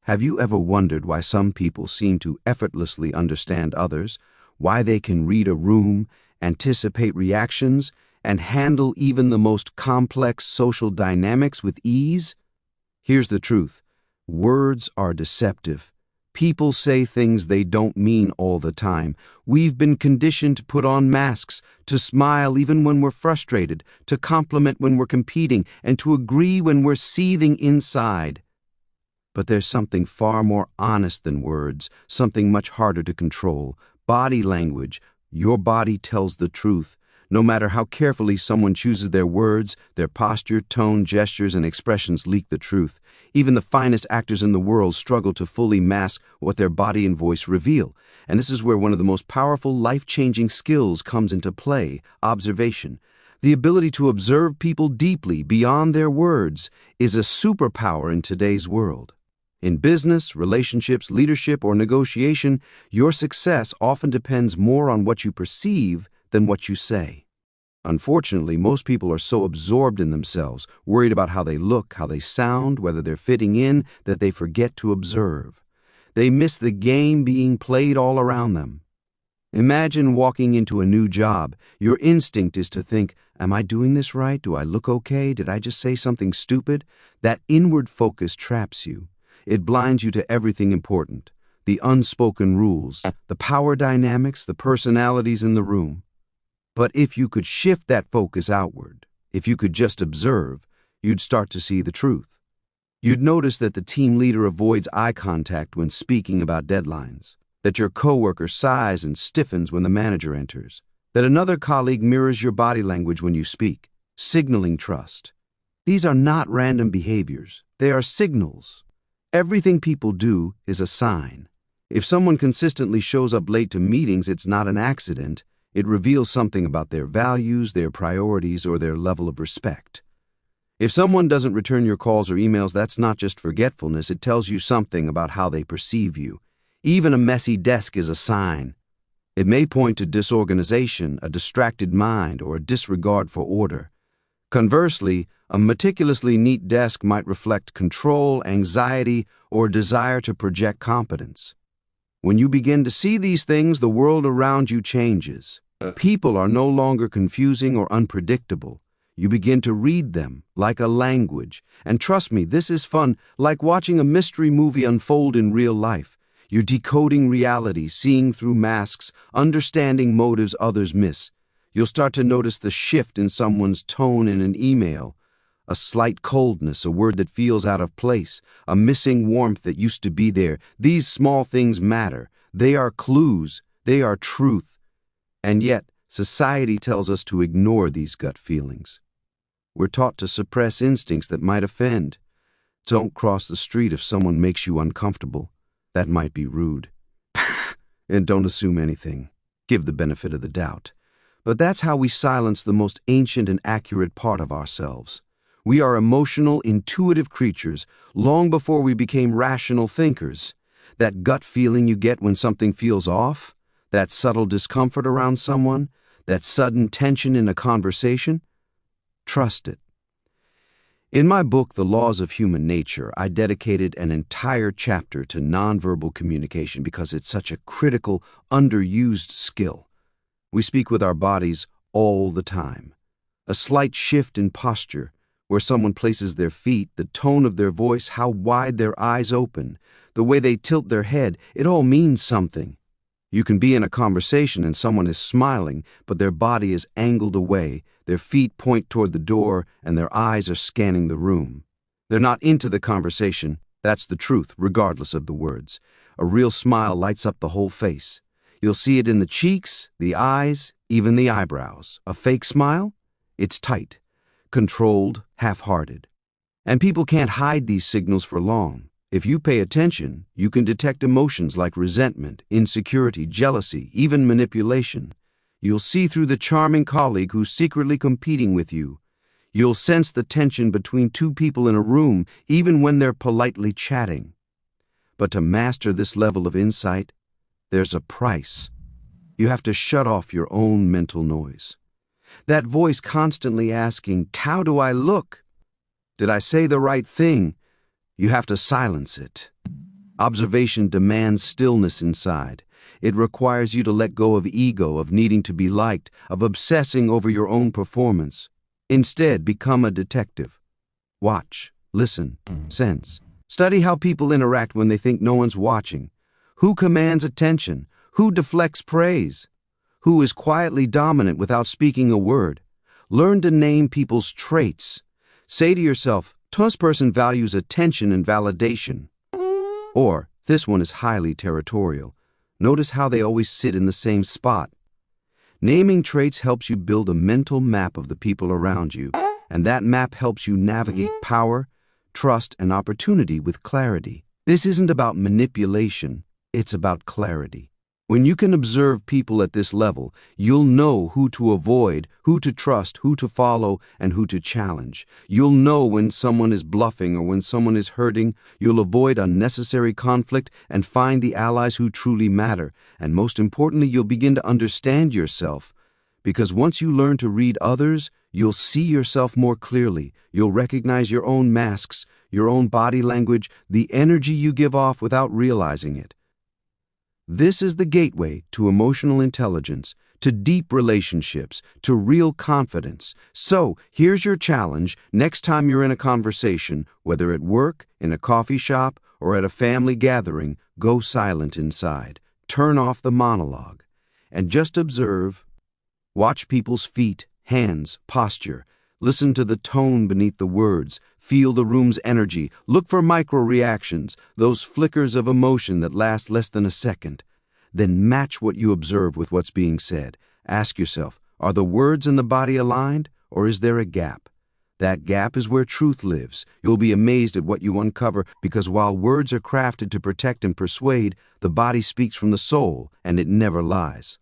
Have you ever wondered why some people seem to effortlessly understand others, why they can read a room, anticipate reactions, and handle even the most complex social dynamics with ease? Here's the truth. Words are deceptive. People say things they don't mean all the time. We've been conditioned to put on masks, to smile even when we're frustrated, to compliment when we're competing, and to agree when we're seething inside. But there's something far more honest than words, something much harder to control. Body language. Your body tells the truth. No matter how carefully someone chooses their words, their posture, tone, gestures, and expressions leak the truth. Even the finest actors in the world struggle to fully mask what their body and voice reveal. And this is where one of the most powerful, life-changing skills comes into play: observation. The ability to observe people deeply, beyond their words, is a superpower in today's world. In business, relationships, leadership, or negotiation, your success often depends more on what you perceive than what you say. Unfortunately, most people are so absorbed in themselves, worried about how they look, how they sound, whether they're fitting in, that they forget to observe. They miss the game being played all around them. Imagine walking into a new job. Your instinct is to think, am I doing this right? Do I look okay? Did I just say something stupid? That inward focus traps you. It blinds you to everything important: the unspoken rules, the power dynamics, the personalities in the room. But if you could shift that focus outward, if you could just observe, you'd start to see the truth. You'd notice that the team leader avoids eye contact when speaking about deadlines, that your coworker sighs and stiffens when the manager enters, that another colleague mirrors your body language when you speak, signaling trust. These are not random behaviors. They are signals. Everything people do is a sign. If someone consistently shows up late to meetings, it's not an accident. It reveals something about their values, their priorities, or their level of respect. If someone doesn't return your calls or emails, that's not just forgetfulness. It tells you something about how they perceive you. Even a messy desk is a sign. It may point to disorganization, a distracted mind, or a disregard for order. Conversely, a meticulously neat desk might reflect control, anxiety, or desire to project competence. When you begin to see these things, the world around you changes. People are no longer confusing or unpredictable. You begin to read them like a language. And trust me, this is fun, like watching a mystery movie unfold in real life. You're decoding reality, seeing through masks, understanding motives others miss. You'll start to notice the shift in someone's tone in an email. A slight coldness, a word that feels out of place, a missing warmth that used to be there. These small things matter. They are clues. They are truth. And yet, society tells us to ignore these gut feelings. We're taught to suppress instincts that might offend. Don't cross the street if someone makes you uncomfortable. That might be rude. And don't assume anything. Give the benefit of the doubt. But that's how we silence the most ancient and accurate part of ourselves. We are emotional, intuitive creatures long before we became rational thinkers. That gut feeling you get when something feels off, that subtle discomfort around someone, that sudden tension in a conversation, trust it. In my book, The Laws of Human Nature, I dedicated an entire chapter to nonverbal communication because it's such a critical, underused skill. We speak with our bodies all the time. A slight shift in posture, where someone places their feet, the tone of their voice, how wide their eyes open, the way they tilt their head, it all means something. You can be in a conversation and someone is smiling, but their body is angled away, their feet point toward the door, and their eyes are scanning the room. They're not into the conversation. That's the truth, regardless of the words. A real smile lights up the whole face. You'll see it in the cheeks, the eyes, even the eyebrows. A fake smile? It's tight, controlled, half-hearted. And people can't hide these signals for long. If you pay attention, you can detect emotions like resentment, insecurity, jealousy, even manipulation. You'll see through the charming colleague who's secretly competing with you. You'll sense the tension between two people in a room, even when they're politely chatting. But to master this level of insight, there's a price. You have to shut off your own mental noise. That voice constantly asking, "How do I look? Did I say the right thing?" You have to silence it. Observation demands stillness inside. It requires you to let go of ego, of needing to be liked, of obsessing over your own performance. Instead, become a detective. Watch, listen, sense. Study how people interact when they think no one's watching. Who commands attention? Who deflects praise? Who is quietly dominant without speaking a word? Learn to name people's traits. Say to yourself, this person values attention and validation. Or, this one is highly territorial. Notice how they always sit in the same spot. Naming traits helps you build a mental map of the people around you, and that map helps you navigate power, trust, and opportunity with clarity. This isn't about manipulation, it's about clarity. When you can observe people at this level, you'll know who to avoid, who to trust, who to follow, and who to challenge. You'll know when someone is bluffing or when someone is hurting. You'll avoid unnecessary conflict and find the allies who truly matter. And most importantly, you'll begin to understand yourself. Because once you learn to read others, you'll see yourself more clearly. You'll recognize your own masks, your own body language, the energy you give off without realizing it. This is the gateway to emotional intelligence, to deep relationships, to real confidence. So, here's your challenge. Next time you're in a conversation, whether at work, in a coffee shop, or at a family gathering, go silent inside. Turn off the monologue. And just observe. Watch people's feet, hands, posture. Listen to the tone beneath the words. Feel the room's energy. Look for micro-reactions, those flickers of emotion that last less than a second. Then match what you observe with what's being said. Ask yourself, are the words and the body aligned, or is there a gap? That gap is where truth lives. You'll be amazed at what you uncover, because while words are crafted to protect and persuade, the body speaks from the soul, and it never lies.